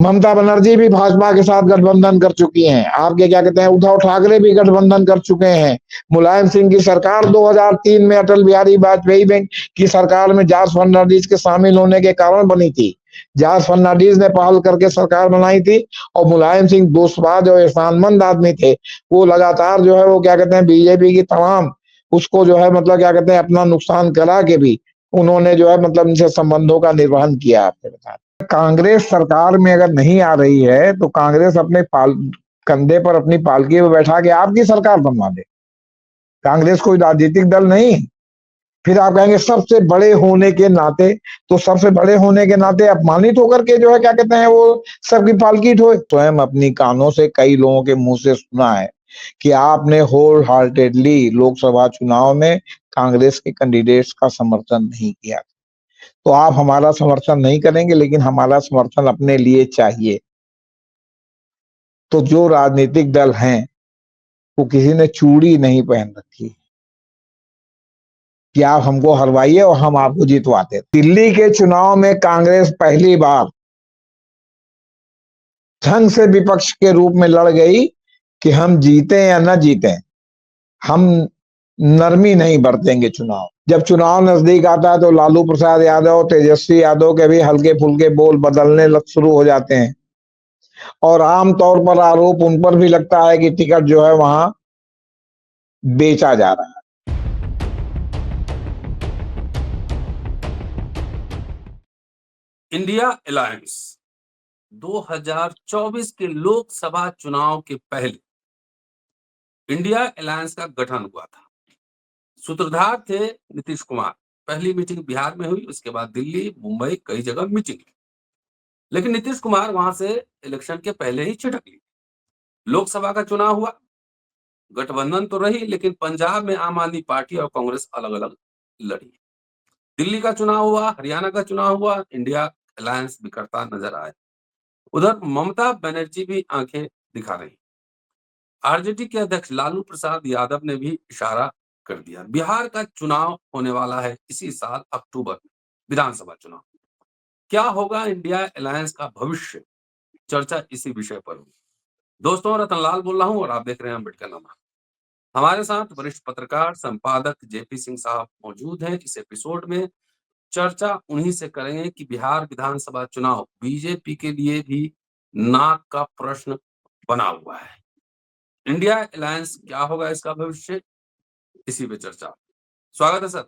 ममता बनर्जी भी भाजपा के साथ गठबंधन कर चुकी हैं। आपके क्या कहते हैं, उद्धव ठाकरे भी गठबंधन कर चुके हैं। मुलायम सिंह की सरकार 2003 में अटल बिहारी वाजपेयी की सरकार में जॉर्ज फर्नांडिस के शामिल होने के कारण बनी थी। जॉर्ज फर्नांडिस ने पहल करके सरकार बनाई थी और मुलायम सिंह दोस्तबाज और एहसानमंद आदमी थे। वो लगातार जो है वो क्या कहते हैं बीजेपी की तमाम उसको जो है मतलब क्या कहते हैं अपना नुकसान करा के भी उन्होंने जो है मतलब इनसे संबंधों का निर्वहन किया। आपके बता, कांग्रेस सरकार में अगर नहीं आ रही है तो कांग्रेस अपने कंधे पर अपनी पालकी में बैठा के आपकी सरकार बनवा दे। कांग्रेस कोई राजनीतिक दल नहीं। फिर आप कहेंगे सबसे बड़े होने के नाते, तो सबसे बड़े होने के नाते अपमानित होकर के जो है क्या कहते हैं वो सबकी पालकी ढोए। स्वयं अपनी कानों से कई लोगों के मुंह से सुना है कि आपने होल हार्टेडली लोकसभा चुनाव में कांग्रेस के कैंडिडेट्स का समर्थन नहीं किया। तो आप हमारा समर्थन नहीं करेंगे, लेकिन हमारा समर्थन अपने लिए चाहिए। तो जो राजनीतिक दल हैं वो किसी ने चूड़ी नहीं पहन रखी कि आप हमको हरवाइए और हम आपको जितवाते। दिल्ली के चुनाव में कांग्रेस पहली बार ढंग से विपक्ष के रूप में लड़ गई कि हम जीते या न जीते, हम नरमी नहीं बरतेंगे। चुनाव जब चुनाव नजदीक आता है तो लालू प्रसाद यादव, तेजस्वी यादव के भी हल्के फुल्के बोल बदलने शुरू हो जाते हैं और आमतौर पर आरोप उन पर भी लगता है कि टिकट जो है वहां बेचा जा रहा है। इंडिया अलायंस 2024 के लोकसभा चुनाव के पहले इंडिया अलायंस का गठन हुआ था। सूत्रधार थे नीतीश कुमार। पहली मीटिंग बिहार में हुई, उसके बाद दिल्ली, मुंबई, कई जगह मीटिंग हुई, लेकिन नीतीश कुमार वहां से इलेक्शन के पहले ही छिटक लिए। लोकसभा का चुनाव हुआ, गठबंधन तो रही, लेकिन पंजाब में आम आदमी पार्टी और कांग्रेस अलग अलग लड़ी। दिल्ली का चुनाव हुआ, हरियाणा का चुनाव हुआ, इंडिया अलायंस बिखरता नजर आया। उधर ममता बनर्जी भी आंखें दिखा रही। आरजेडी के अध्यक्ष लालू प्रसाद यादव ने भी इशारा कर दिया। बिहार का चुनाव होने वाला है इसी साल अक्टूबर में, विधानसभा चुनाव। क्या होगा इंडिया अलायंस का भविष्य, चर्चा इसी विषय पर होगी। दोस्तों, रतनलाल बोल रहा हूं और आप देख रहे हैं अम्बेडकर नामा। हमारे साथ वरिष्ठ पत्रकार संपादक जेपी सिंह साहब मौजूद हैं। इस एपिसोड में चर्चा उन्हीं से करेंगे कि बिहार विधानसभा चुनाव बीजेपी के लिए भी नाक का प्रश्न बना हुआ है। इंडिया अलायंस क्या होगा, इसका भविष्य, इसी पे चर्चा। स्वागत है सर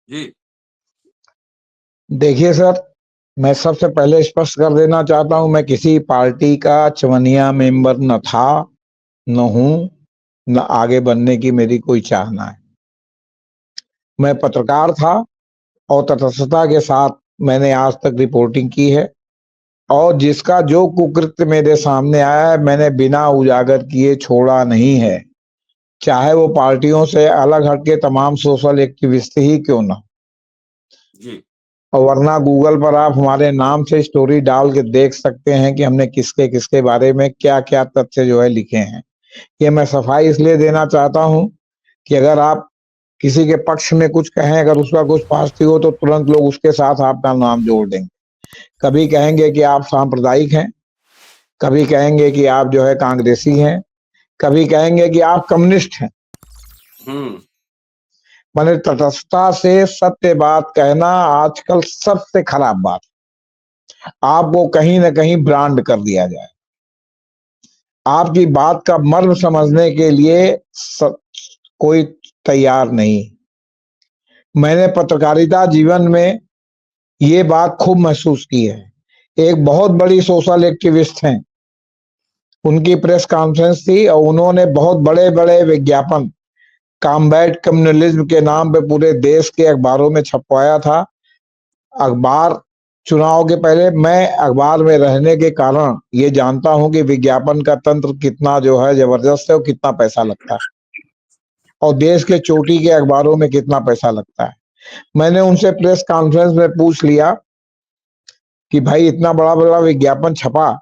जी। देखिए सर, मैं सबसे पहले स्पष्ट कर देना चाहता हूं, मैं किसी पार्टी का चवनिया मेंबर न था, न हूं, न आगे बनने की मेरी कोई चाहना है। मैं पत्रकार था और तटस्थता के साथ मैंने आज तक रिपोर्टिंग की है और जिसका जो कुकृत्य मेरे सामने आया है मैंने बिना उजागर किए छोड़ा नहीं है, चाहे वो पार्टियों से अलग हटके तमाम सोशल एक्टिविस्ट ही क्यों ना। जी। और वरना गूगल पर आप हमारे नाम से स्टोरी डाल के देख सकते हैं कि हमने किसके किसके बारे में क्या क्या तथ्य जो है लिखे हैं। ये मैं सफाई इसलिए देना चाहता हूं कि अगर आप किसी के पक्ष में कुछ कहें, अगर उसका कुछ पॉजिटिव हो तो तुरंत लोग उसके साथ आपका नाम जोड़ देंगे। कभी कहेंगे कि आप सांप्रदायिक हैं, कभी कहेंगे कि आप जो है कांग्रेसी हैं, कभी कहेंगे कि आप कम्युनिस्ट हैं। मैंने तटस्थता से सत्य बात कहना आजकल सबसे खराब बात। आपको कहीं ना कहीं ब्रांड कर दिया जाए। आपकी बात का मर्म समझने के लिए कोई तैयार नहीं। मैंने पत्रकारिता जीवन में ये बात खूब महसूस की है। एक बहुत बड़ी सोशल एक्टिविस्ट हैं, उनकी प्रेस कॉन्फ्रेंस थी और उन्होंने बहुत बड़े बड़े विज्ञापन कॉम्बैट कम्युनलिज्म के नाम पे पूरे देश के अखबारों में छपवाया था। अखबार चुनाव के पहले, मैं अखबार में रहने के कारण ये जानता हूं कि विज्ञापन का तंत्र कितना जो है जबरदस्त है और कितना पैसा लगता है और देश के चोटी के अखबारों में कितना पैसा लगता है। मैंने उनसे प्रेस कॉन्फ्रेंस में पूछ लिया कि भाई इतना बड़ा बड़ा विज्ञापन छपा,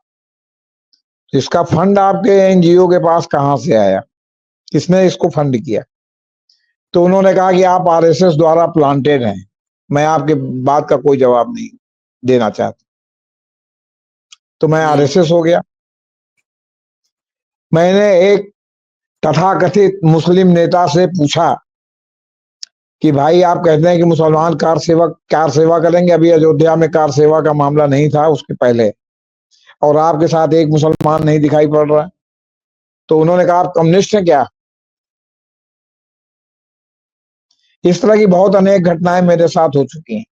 इसका फंड आपके एनजीओ के पास कहां से आया, किसने इसको फंड किया। तो उन्होंने कहा कि आप आरएसएस द्वारा प्लांटेड हैं। मैं आपके बात का कोई जवाब नहीं देना चाहता। तो मैं आरएसएस हो गया। मैंने एक तथाकथित मुस्लिम नेता से पूछा कि भाई आप कहते हैं कि मुसलमान कार सेवा करेंगे, अभी अयोध्या में कार सेवा का मामला नहीं था उसके पहले, और आपके साथ एक मुसलमान नहीं दिखाई पड़ रहा। तो उन्होंने कहा आप कम्युनिस्ट हैं क्या? इस तरह की बहुत अनेक घटनाएं मेरे साथ हो चुकी हैं,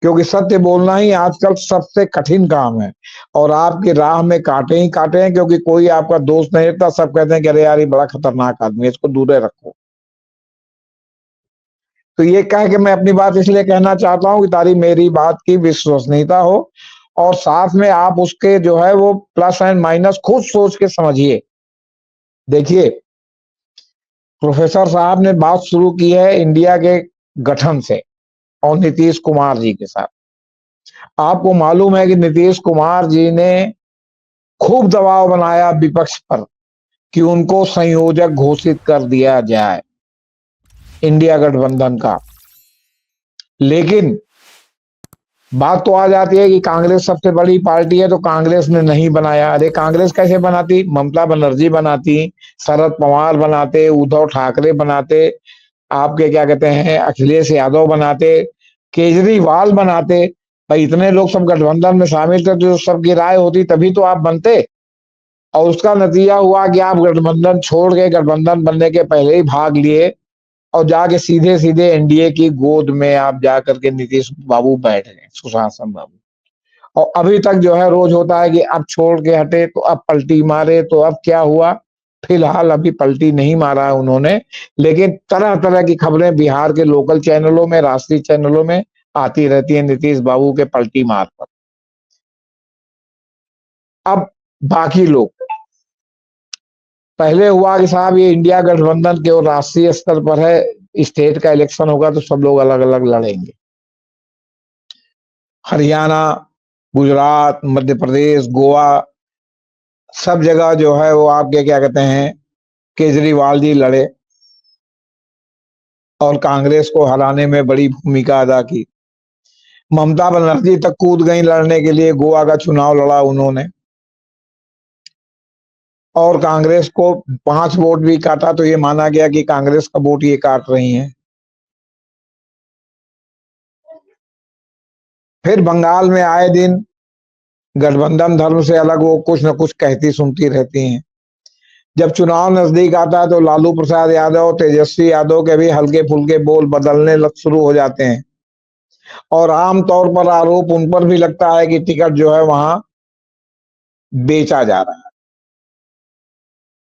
क्योंकि सत्य बोलना ही आजकल सबसे कठिन काम है, और आपकी राह में कांटे ही कांटे हैं, क्योंकि कोई आपका दोस्त नहीं रहता, सब कहते हैं कि अरे यार ये बड़ा खतरनाक आदमी है, इसको दूर रखो। तो ये कह के मैं अपनी बात इसलिए कहना चाहता हूं कि ताकि मेरी बात की विश्वसनीयता हो, और साथ में आप उसके जो है वो प्लस एंड माइनस खुद सोच के समझिए। देखिए, प्रोफेसर साहब ने बात शुरू की है इंडिया के गठन से और नीतीश कुमार जी के साथ। आपको मालूम है कि नीतीश कुमार जी ने खूब दबाव बनाया विपक्ष पर कि उनको संयोजक घोषित कर दिया जाए इंडिया गठबंधन का। लेकिन बात तो आ जाती है कि कांग्रेस सबसे बड़ी पार्टी है, तो कांग्रेस ने नहीं बनाया। अरे कांग्रेस कैसे बनाती? ममता बनर्जी बनाती, शरद पवार बनाते, उद्धव ठाकरे बनाते, आपके क्या कहते हैं अखिलेश यादव बनाते, केजरीवाल बनाते। भाई इतने लोग सब गठबंधन में शामिल थे, तो सबकी राय होती तभी तो आप बनते। और उसका नतीजा हुआ कि आप गठबंधन छोड़ के, गठबंधन बनने के पहले ही भाग लिए और जाके सीधे सीधे एनडीए की गोद में आप जाकर के नीतीश बाबू बैठ गए, सुशासन बाबू। और अभी तक जो है रोज होता है कि अब छोड़ के हटे तो अब पलटी मारे, तो अब क्या हुआ? फिलहाल अभी पलटी नहीं मारा है उन्होंने, लेकिन तरह तरह की खबरें बिहार के लोकल चैनलों में, राष्ट्रीय चैनलों में आती रहती है नीतीश बाबू के पलटी मार पर। अब बाकी लोग, पहले हुआ कि साहब ये इंडिया गठबंधन केवल राष्ट्रीय स्तर पर है, स्टेट का इलेक्शन होगा तो सब लोग अलग अलग लड़ेंगे। हरियाणा, गुजरात, मध्य प्रदेश, गोवा, सब जगह जो है वो आपके क्या कहते हैं केजरीवाल जी लड़े और कांग्रेस को हराने में बड़ी भूमिका अदा की। ममता बनर्जी तक कूद गई लड़ने के लिए, गोवा का चुनाव लड़ा उन्होंने, और कांग्रेस को 5 वोट भी काटा तो ये माना गया कि कांग्रेस का वोट ये काट रही हैं। फिर बंगाल में आए दिन गठबंधन धर्म से अलग वो कुछ न कुछ कहती सुनती रहती हैं। जब चुनाव नजदीक आता है तो लालू प्रसाद यादव, तेजस्वी यादव के भी हल्के फुल्के बोल बदलने शुरू हो जाते हैं, और आमतौर पर आरोप उन पर भी लगता है कि टिकट जो है वहां बेचा जा रहा है।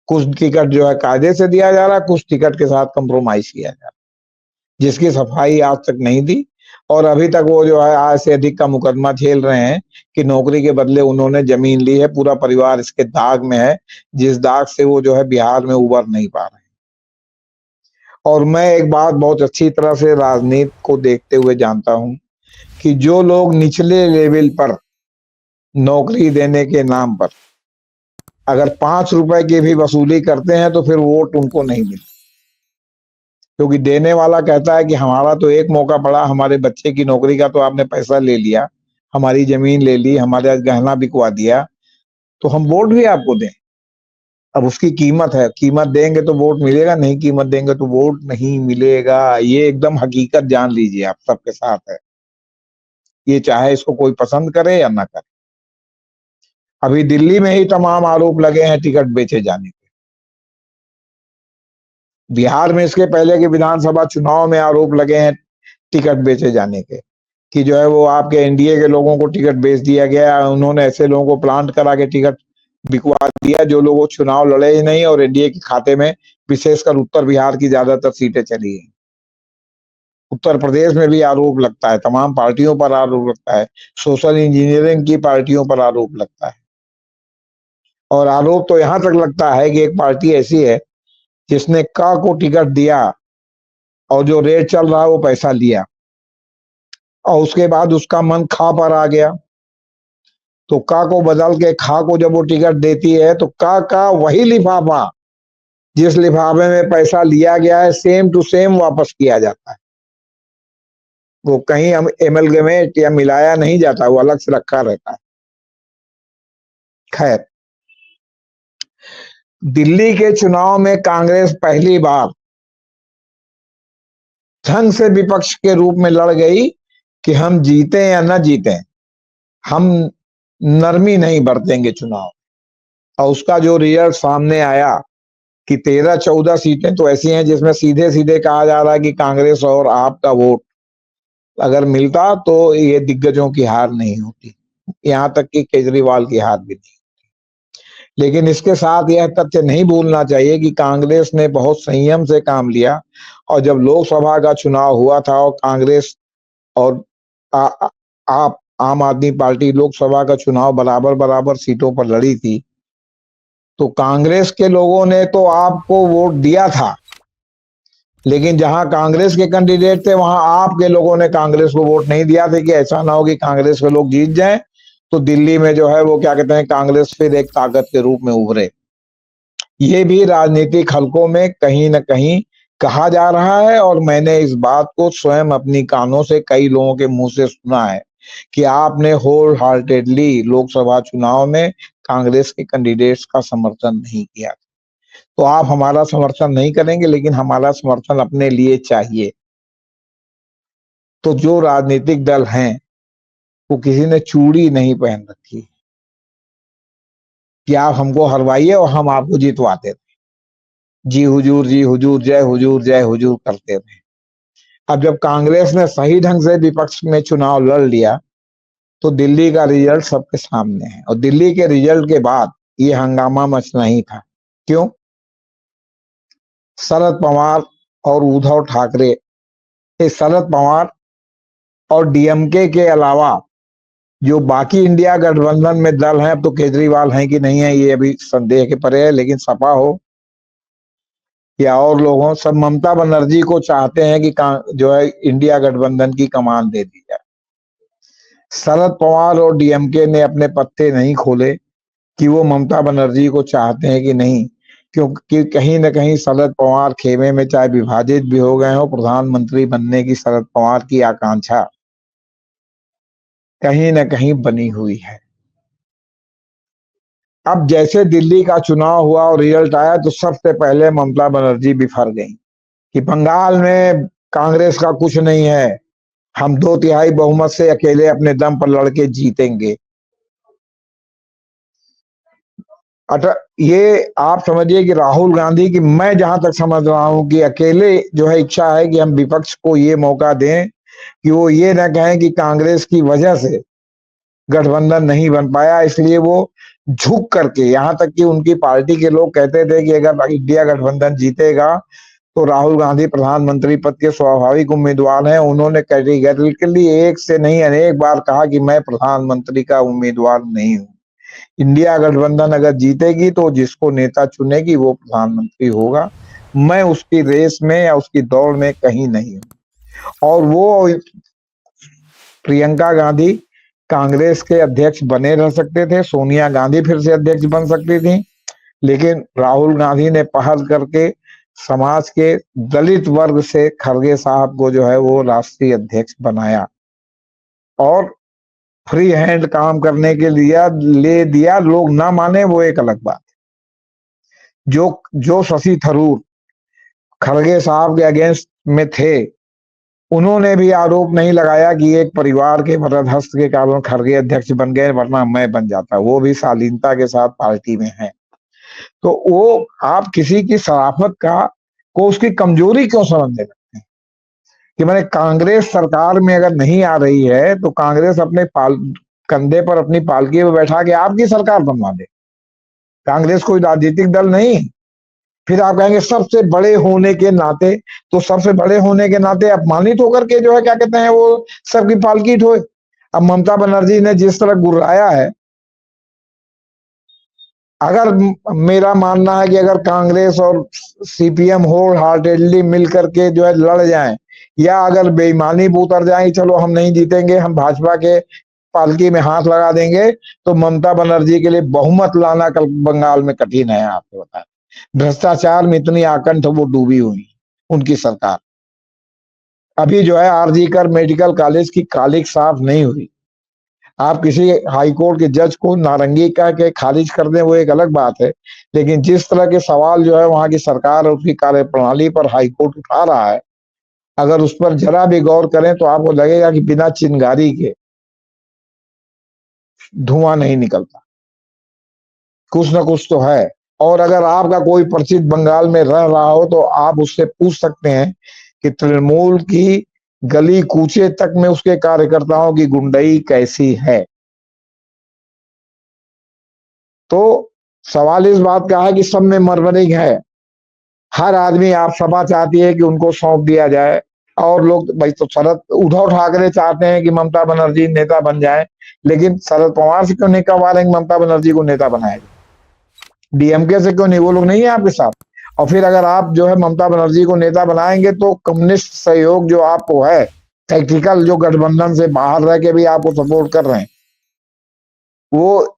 कुछ टिकट जो है कायदे से दिया जा रहा है, कुछ टिकट के साथ कंप्रोमाइज किया जा रहा है, जिसकी सफाई आज तक नहीं दी। और अभी तक वो जो है आज से अधिक का मुकदमा झेल रहे हैं कि नौकरी के बदले उन्होंने जमीन ली है, पूरा परिवार इसके दाग में है, जिस दाग से वो जो है बिहार में उबर नहीं पा रहे। और मैं एक बात बहुत अच्छी तरह से राजनीति को देखते हुए जानता हूं कि जो लोग निचले लेवल पर नौकरी देने के नाम पर अगर 5 रुपए की भी वसूली करते हैं तो फिर वोट उनको नहीं मिलता, क्योंकि देने वाला कहता है कि हमारा तो एक मौका पड़ा, हमारे बच्चे की नौकरी का तो आपने पैसा ले लिया, हमारी जमीन ले ली, हमारे गहना बिकवा दिया, तो हम वोट भी आपको दें। अब उसकी कीमत है, कीमत देंगे तो वोट मिलेगा, नहीं कीमत देंगे तो वोट नहीं मिलेगा। ये एकदम हकीकत जान लीजिए, आप सबके साथ है ये, चाहे इसको कोई पसंद करे या ना करे। अभी दिल्ली में ही तमाम आरोप लगे हैं टिकट बेचे जाने के। बिहार में इसके पहले के विधानसभा चुनाव में आरोप लगे हैं टिकट बेचे जाने के, कि जो है वो आपके एनडीए के लोगों को टिकट बेच दिया गया, उन्होंने ऐसे लोगों को प्लांट करा के टिकट बिकवा दिया जो लोग चुनाव लड़े ही नहीं, और एनडीए के खाते में विशेषकर उत्तर बिहार की ज्यादातर सीटें चली हैं। उत्तर प्रदेश में भी आरोप लगता है, तमाम पार्टियों पर आरोप लगता है, सोशल इंजीनियरिंग की पार्टियों पर आरोप लगता है। और आरोप तो यहां तक लगता है कि एक पार्टी ऐसी है जिसने का को टिकट दिया और जो रेट चल रहा है वो पैसा लिया, और उसके बाद उसका मन खा पर आ गया, तो का को बदल के खा को जब वो टिकट देती है तो का वही लिफाफा जिस लिफाफे में पैसा लिया गया है सेम टू सेम वापस किया जाता है। वो कहीं हम एमलगमेट या मिलाया नहीं जाता, वो अलग से रखा रहता है। खैर, दिल्ली के चुनाव में कांग्रेस पहली बार ढंग से विपक्ष के रूप में लड़ गई कि हम जीते या न जीते, हम नरमी नहीं बरतेंगे चुनाव। और उसका जो रिजल्ट सामने आया कि 13-14 सीटें तो ऐसी हैं जिसमें सीधे सीधे कहा जा रहा है कि कांग्रेस और आप का वोट अगर मिलता तो ये दिग्गजों की हार नहीं होती, यहां तक कि केजरीवाल की हार भी नहीं। लेकिन इसके साथ यह तथ्य नहीं भूलना चाहिए कि कांग्रेस ने बहुत संयम से काम लिया, और जब लोकसभा का चुनाव हुआ था और कांग्रेस और आप आम आदमी पार्टी लोकसभा का चुनाव बराबर बराबर सीटों पर लड़ी थी, तो कांग्रेस के लोगों ने तो आपको वोट दिया था, लेकिन जहां कांग्रेस के कैंडिडेट थे वहां आपके लोगों ने कांग्रेस को वोट नहीं दिया था कि ऐसा ना हो कि कांग्रेस के लोग जीत जाएं तो दिल्ली में जो है वो क्या कहते हैं कांग्रेस फिर एक ताकत के रूप में उभरे। ये भी राजनीतिक हलकों में कहीं न कहीं कहा जा रहा है, और मैंने इस बात को स्वयं अपनी कानों से कई लोगों के मुंह से सुना है कि आपने होल हार्टेडली लोकसभा चुनाव में कांग्रेस के कैंडिडेट्स का समर्थन नहीं किया, तो आप हमारा समर्थन नहीं करेंगे, लेकिन हमारा समर्थन अपने लिए चाहिए। तो जो राजनीतिक दल हैं वो किसी ने चूड़ी नहीं पहन रखी कि आप हमको हरवाइए और हम आपको जितवाते थे, जी हुजूर, जी हुजूर, जय हुजूर करते थे। अब जब कांग्रेस ने सही ढंग से विपक्ष में चुनाव लड़ लिया तो दिल्ली का रिजल्ट सबके सामने है, और दिल्ली के रिजल्ट के बाद ये हंगामा मचना ही था। क्यों? शरद पवार और उद्धव ठाकरे, शरद पवार और डीएमके के अलावा जो बाकी इंडिया गठबंधन में दल हैं, अब तो केजरीवाल हैं कि नहीं है ये अभी संदेह के परे है, लेकिन सपा हो या और लोग हों, सब ममता बनर्जी को चाहते हैं कि जो है इंडिया गठबंधन की कमान दे दी जाए। शरद पवार और डीएमके ने अपने पत्ते नहीं खोले कि वो ममता बनर्जी को चाहते हैं कि नहीं, क्योंकि कहीं न कहीं शरद पवार खेमे में चाहे विभाजित भी हो गए हो, प्रधानमंत्री बनने की शरद पवार की आकांक्षा कहीं न कहीं बनी हुई है। अब जैसे दिल्ली का चुनाव हुआ और रिजल्ट आया तो सबसे पहले ममता बनर्जी बिफर गई कि बंगाल में कांग्रेस का कुछ नहीं है, हम 2/3 बहुमत से अकेले अपने दम पर लड़के जीतेंगे। ये आप समझिए कि राहुल गांधी की, मैं जहां तक समझ रहा हूं कि अकेले जो है इच्छा है कि हम विपक्ष को ये मौका दें कि वो ये ना कहें कि कांग्रेस की वजह से गठबंधन नहीं बन पाया, इसलिए वो झुक करके, यहां तक कि उनकी पार्टी के लोग कहते थे कि अगर इंडिया गठबंधन जीतेगा तो राहुल गांधी प्रधानमंत्री पद के स्वाभाविक उम्मीदवार हैं। उन्होंने कैटेगरिकली एक से नहीं अनेक बार कहा कि मैं प्रधानमंत्री का उम्मीदवार नहीं हूं, इंडिया गठबंधन अगर जीतेगी तो जिसको नेता चुनेगी वो प्रधानमंत्री होगा, मैं उसकी रेस में या उसकी दौड़ में कहीं नहीं हूं। और वो प्रियंका गांधी कांग्रेस के अध्यक्ष बने रह सकते थे, सोनिया गांधी फिर से अध्यक्ष बन सकती थी, लेकिन राहुल गांधी ने पहल करके समाज के दलित वर्ग से खड़गे साहब को जो है वो राष्ट्रीय अध्यक्ष बनाया, और फ्री हैंड काम करने के लिए ले दिया। लोग ना माने वो एक अलग बात। जो शशि थरूर खड़गे साहब के अगेंस्ट में थे, उन्होंने भी आरोप नहीं लगाया कि एक परिवार के बरदहस्त के कारण खड़गे अध्यक्ष बन गए, वरना मैं बन जाता। वो भी शालीनता के साथ पार्टी में है। तो वो आप किसी की शराफत को उसकी कमजोरी क्यों समझने लगते हैं कि मैंने कांग्रेस सरकार में अगर नहीं आ रही है तो कांग्रेस अपने कंधे पर अपनी पालकी में बैठा के आपकी सरकार बनवा दे। कांग्रेस कोई राजनीतिक दल नहीं। फिर आप कहेंगे सबसे बड़े होने के नाते, तो सबसे बड़े होने के नाते अपमानित होकर के जो है क्या कहते हैं वो सबकी पालकी ढोए। अब ममता बनर्जी ने जिस तरह गुर्राया है, अगर मेरा मानना है कि अगर कांग्रेस और सीपीएम होल हार्टेडली मिलकर के जो है लड़ जाएं, या अगर बेईमानी पर उतर जाए चलो हम नहीं जीतेंगे, हम भाजपा के पालकी में हाथ लगा देंगे, तो ममता बनर्जी के लिए बहुमत लाना कल बंगाल में कठिन है। आपको बता, भ्रष्टाचार में इतनी आकंठ वो डूबी हुई उनकी सरकार। अभी जो है आरजी कर मेडिकल कॉलेज की कालिक साफ नहीं हुई, आप किसी हाई कोर्ट के जज को नारंगी कह के खारिज कर दें वो एक अलग बात है, लेकिन जिस तरह के सवाल जो है वहां की सरकार और उसकी कार्यप्रणाली पर हाई कोर्ट उठा रहा है, अगर उस पर जरा भी गौर करें तो आपको लगेगा कि बिना चिंगारी के धुआं नहीं निकलता, कुछ ना कुछ तो है। और अगर आपका कोई परिचित बंगाल में रह रहा हो तो आप उससे पूछ सकते हैं कि तृणमूल की गली कूचे तक में उसके कार्यकर्ताओं की गुंडई कैसी है। तो सवाल इस बात का है कि सब में मर्मरिंग है, हर आदमी आप सपा चाहती है कि उनको सौंप दिया जाए, और लोग भाई तो शरद उद्धव ठाकरे चाहते हैं कि ममता बनर्जी नेता बन जाए, लेकिन शरद पवार से क्यों नहीं करवा रहे हैं ममता बनर्जी को नेता बनाया जाए? डीएमके से क्यों नहीं? वो लोग नहीं है आपके साथ। और फिर अगर आप जो है ममता बनर्जी को नेता बनाएंगे तो कम्युनिस्ट सहयोग जो आपको है, टैक्टिकल जो गठबंधन से बाहर रह के भी आपको सपोर्ट कर रहे हैं, वो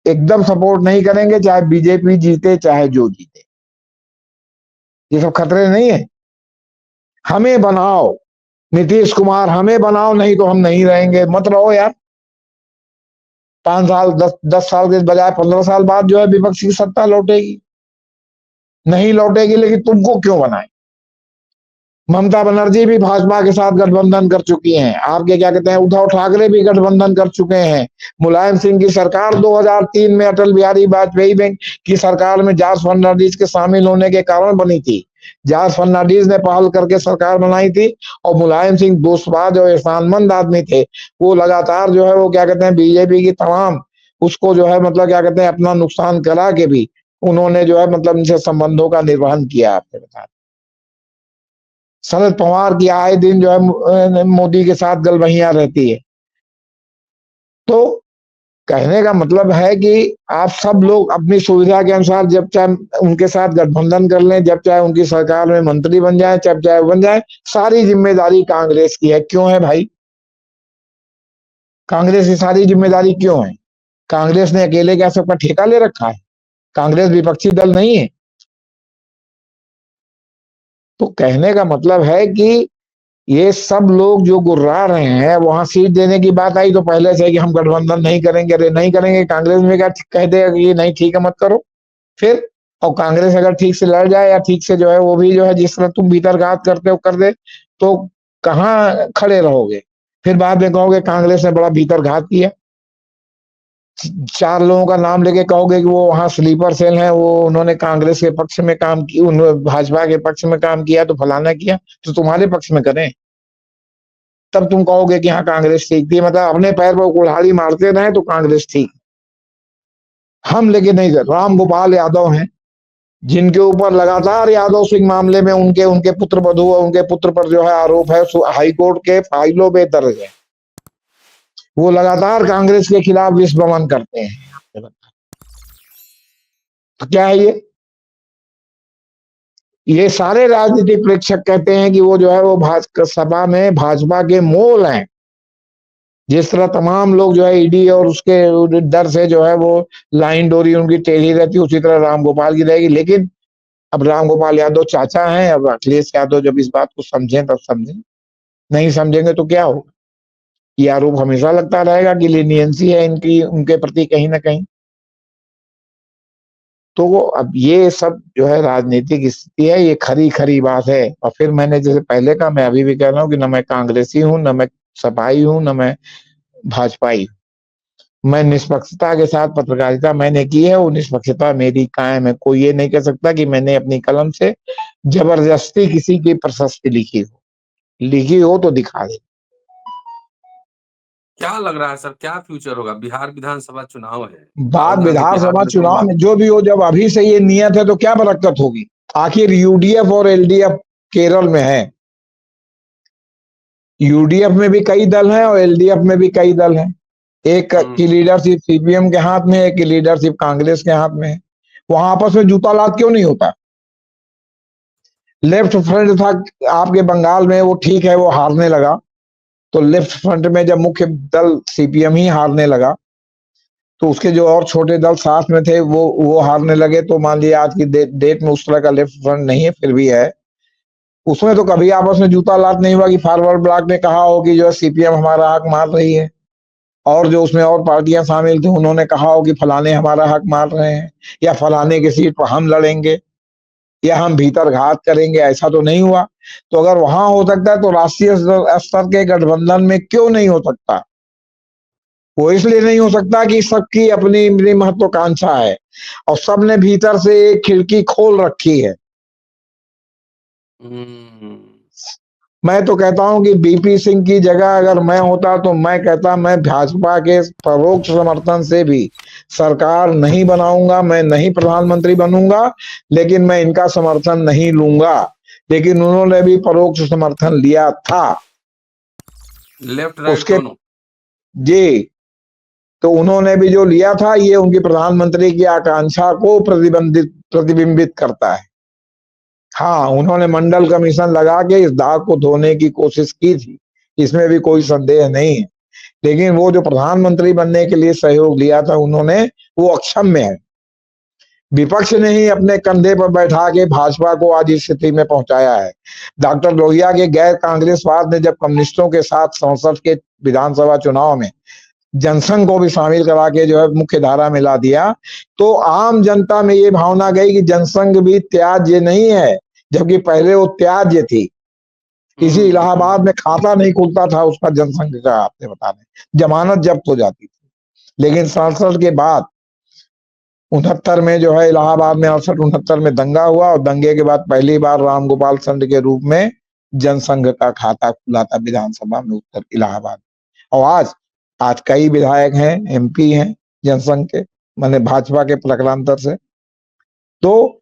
एकदम सपोर्ट नहीं करेंगे, चाहे बीजेपी जीते चाहे जो जीते। ये सब खतरे नहीं है। हमें बनाओ नीतीश कुमार, हमें बनाओ, नहीं तो हम नहीं रहेंगे। मत रहो यार, 5 साल 10 साल के बजाय 15 साल बाद जो है विपक्ष की सत्ता लौटेगी। नहीं लौटेगी, लेकिन तुमको क्यों बनाए? ममता बनर्जी भी भाजपा के साथ गठबंधन कर चुकी हैं, आपके क्या कहते हैं उद्धव ठाकरे भी गठबंधन कर चुके हैं। मुलायम सिंह की सरकार 2003 में अटल बिहारी वाजपेयी की सरकार में जॉर्ज फर्नांडिस के शामिल होने के कारण बनी थी। जॉर्ज फर्नांडिस ने पहल करके सरकार बनाई थी, और मुलायम सिंह दोस्तबाज और एहसानमंद आदमी थे। वो लगातार जो है वो क्या कहते हैं बीजेपी की तमाम उसको जो है मतलब क्या कहते हैं अपना नुकसान करा के भी उन्होंने जो है मतलब इनसे संबंधों का निर्वहन किया। आपके बता, शरद पवार की आए दिन जो है मोदी के साथ गलबहियां रहती है। तो कहने का मतलब है कि आप सब लोग अपनी सुविधा के अनुसार जब चाहे उनके साथ गठबंधन कर लें, जब चाहे उनकी सरकार में मंत्री बन जाए, जब चाहे बन जाए, सारी जिम्मेदारी कांग्रेस की है। क्यों है भाई? कांग्रेस की सारी जिम्मेदारी क्यों है? कांग्रेस ने अकेले क्या सबका ठेका ले रखा है? कांग्रेस विपक्षी दल नहीं है। तो कहने का मतलब है कि ये सब लोग जो गुर्रा रहे हैं, वहां सीट देने की बात आई तो पहले से कि हम गठबंधन नहीं करेंगे। अरे नहीं करेंगे, कांग्रेस में क्या कह देगा कि ये नहीं ठीक है मत करो फिर? और कांग्रेस अगर ठीक से लड़ जाए या ठीक से जो है वो भी जो है जिस तरह तुम भीतरघात करते हो कर दे, तो कहाँ खड़े रहोगे? फिर बाद में कहोगे कांग्रेस ने बड़ा भीतरघात किया। 4 लोगों का नाम लेके कहोगे कि वो वहां स्लीपर सेल है, वो उन्होंने कांग्रेस के पक्ष में काम किया, उन्होंने भाजपा के पक्ष में काम किया, तो फलाना किया, तो तुम्हारे पक्ष में करें, तब तुम कहोगे कि हाँ कांग्रेस ठीक थी। मतलब अपने पैर पर कुल्हाड़ी मारते रहे तो कांग्रेस ठीक। हम लेकिन नहीं कर। राम गोपाल यादव हैं जिनके ऊपर लगातार यादव सिंह मामले में उनके उनके पुत्र वधू और उनके पुत्र पर जो है आरोप है, हाई कोर्ट के फाइलों में दर्ज है। वो लगातार कांग्रेस के खिलाफ विषवमन करते हैं। तो क्या है ये सारे राजनीतिक प्रेक्षक कहते हैं कि वो जो है वो सभा में भाजपा के मोल हैं। जिस तरह तमाम लोग जो है ईडी और उसके डर से जो है वो लाइन डोरी उनकी टेढ़ी रहती, उसी तरह रामगोपाल की रहेगी। लेकिन अब रामगोपाल यादव चाचा हैं, अब अखिलेश यादव जब इस बात को समझें तब समझें, नहीं समझेंगे तो क्या होगा? ये आरोप हमेशा लगता रहेगा कि लीनियंसी है इनकी उनके प्रति कहीं ना कहीं। तो अब ये सब जो है राजनीतिक स्थिति है, ये खरी खरी बात है। और फिर मैंने जैसे पहले कहा, मैं अभी भी कह रहा हूँ कि न मैं कांग्रेसी हूँ, न मैं सपाई हूँ, न मैं भाजपाई। मैं निष्पक्षता के साथ पत्रकारिता मैंने की है, वो निष्पक्षता मेरी कायम है। कोई ये नहीं कह सकता कि मैंने अपनी कलम से जबरदस्ती किसी की प्रशस्ति लिखी हो तो दिखा दे। क्या लग रहा है सर, क्या फ्यूचर होगा? बिहार विधानसभा चुनाव है, बात राहुल गांधी बिहार विधानसभा में तो चुनाव में जो भी हो, जब अभी से ये नियत है तो क्या बरकत होगी? आखिर यूडीएफ और एलडीएफ केरल में है, यूडीएफ में भी कई दल हैं और एलडीएफ में भी कई दल हैं। एक की लीडरशिप सीपीएम के हाथ में है, एक की लीडरशिप कांग्रेस के हाथ में है। वहां आपस में जूता लात क्यों नहीं होता? लेफ्ट फ्रंट था आपके बंगाल में, वो ठीक है, वो हारने लगा। तो लेफ्ट फ्रंट में जब मुख्य दल सीपीएम ही हारने लगा, तो उसके जो और छोटे दल साथ में थे वो हारने लगे। तो मान लिया आज की डेट में उस तरह का लेफ्ट फ्रंट नहीं है, फिर भी है। उसमें तो कभी आपस में जूता लात नहीं हुआ कि फॉरवर्ड ब्लॉक ने कहा हो कि जो सीपीएम हमारा हक मार रही है। और जो उसमें और पार्टियां शामिल थी उन्होंने कहा हो कि फलाने हमारा हक मार रहे हैं या फलाने की सीट पर हम लड़ेंगे या हम भीतर घात करेंगे, ऐसा तो नहीं हुआ। तो अगर वहां हो सकता है तो राष्ट्रीय स्तर के गठबंधन में क्यों नहीं हो सकता? वो इसलिए नहीं हो सकता कि सबकी अपनी अपनी महत्वाकांक्षा है और सबने भीतर से एक खिड़की खोल रखी है। हम्म, मैं तो कहता हूं कि बीपी सिंह की जगह अगर मैं होता तो मैं कहता मैं भाजपा के परोक्ष समर्थन से भी सरकार नहीं बनाऊंगा, मैं नहीं प्रधानमंत्री बनूंगा, लेकिन मैं इनका समर्थन नहीं लूंगा। लेकिन उन्होंने भी परोक्ष समर्थन लिया था लेफ्ट राइट उसके दोनों। जी। तो उन्होंने भी जो लिया था ये उनकी प्रधानमंत्री की आकांक्षा को प्रतिबिंबित करता है। हाँ, उन्होंने मंडल कमीशन लगा के इस दाग को धोने की कोशिश की थी, इसमें भी कोई संदेह नहीं है। लेकिन वो जो प्रधानमंत्री बनने के लिए सहयोग लिया था उन्होंने, वो अक्षम्य है। विपक्ष ने ही अपने कंधे पर बैठा के भाजपा को आज इस स्थिति में पहुंचाया है। डॉक्टर लोहिया के गैर कांग्रेसवाद ने जब कम्युनिस्टों के साथ संसद के विधानसभा चुनाव में जनसंघ को भी शामिल करा के जो है मुख्य धारा में ला दिया, तो आम जनता में ये भावना गई कि जनसंघ भी त्याज्य नहीं है, जबकि पहले वो त्याज्य थी। किसी इलाहाबाद में खाता नहीं खुलता था उसका जनसंघ का, आपने बता दें, जमानत जब्त हो जाती थी। लेकिन 67 के बाद 69 में जो है इलाहाबाद में 68-69 में दंगा हुआ और दंगे के बाद पहली बार रामगोपाल संत के रूप में जनसंघ का खाता खुला था विधानसभा में उत्तर इलाहाबाद। और आज कई विधायक हैं, एमपी हैं जनसंघ के, माने भाजपा के प्रकरांतर से। तो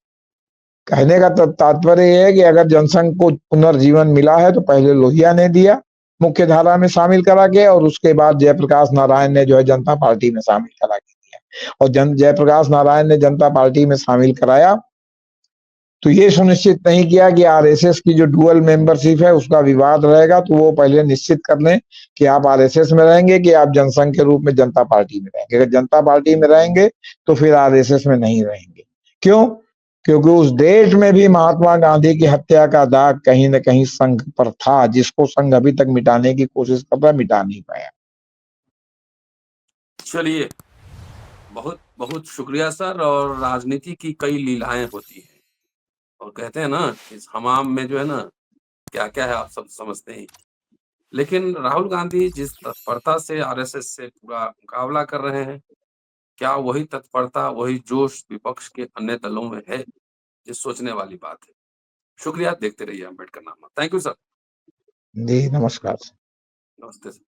कहने का तात्पर्य यह है कि अगर जनसंघ को पुनर्जीवन मिला है तो पहले लोहिया ने दिया मुख्य धारा में शामिल करा के, और उसके बाद जयप्रकाश नारायण ने जो है जनता पार्टी में शामिल करा के दिया। और जयप्रकाश नारायण ने जनता पार्टी में शामिल कराया तो ये सुनिश्चित नहीं किया कि आरएसएस की जो डुअल मेंबरशिप है उसका विवाद रहेगा, तो वो पहले निश्चित कर लें कि आप आरएसएस में रहेंगे कि आप जनसंघ के रूप में जनता पार्टी में रहेंगे। अगर जनता पार्टी में रहेंगे तो फिर आरएसएस में नहीं रहेंगे। क्यों? क्योंकि उस डेट में भी महात्मा गांधी की हत्या का दाग कहीं न कहीं संघ पर था, जिसको संघ अभी तक मिटाने की कोशिश कर रहा, मिटा नहीं पाया। चलिए, बहुत बहुत शुक्रिया सर। और राजनीति की कई लीलाएं होती हैं और कहते हैं ना इस हमाम में जो है ना क्या क्या है आप सब समझते हैं। लेकिन राहुल गांधी जिस तत्परता से आरएसएस से पूरा मुकाबला कर रहे हैं, क्या वही तत्परता, वही जोश विपक्ष के अन्य दलों में है? ये सोचने वाली बात है। शुक्रिया, देखते रहिए अम्बेडकर नामा। Thank you sir. जी, नमस्कार। नमस्ते सर।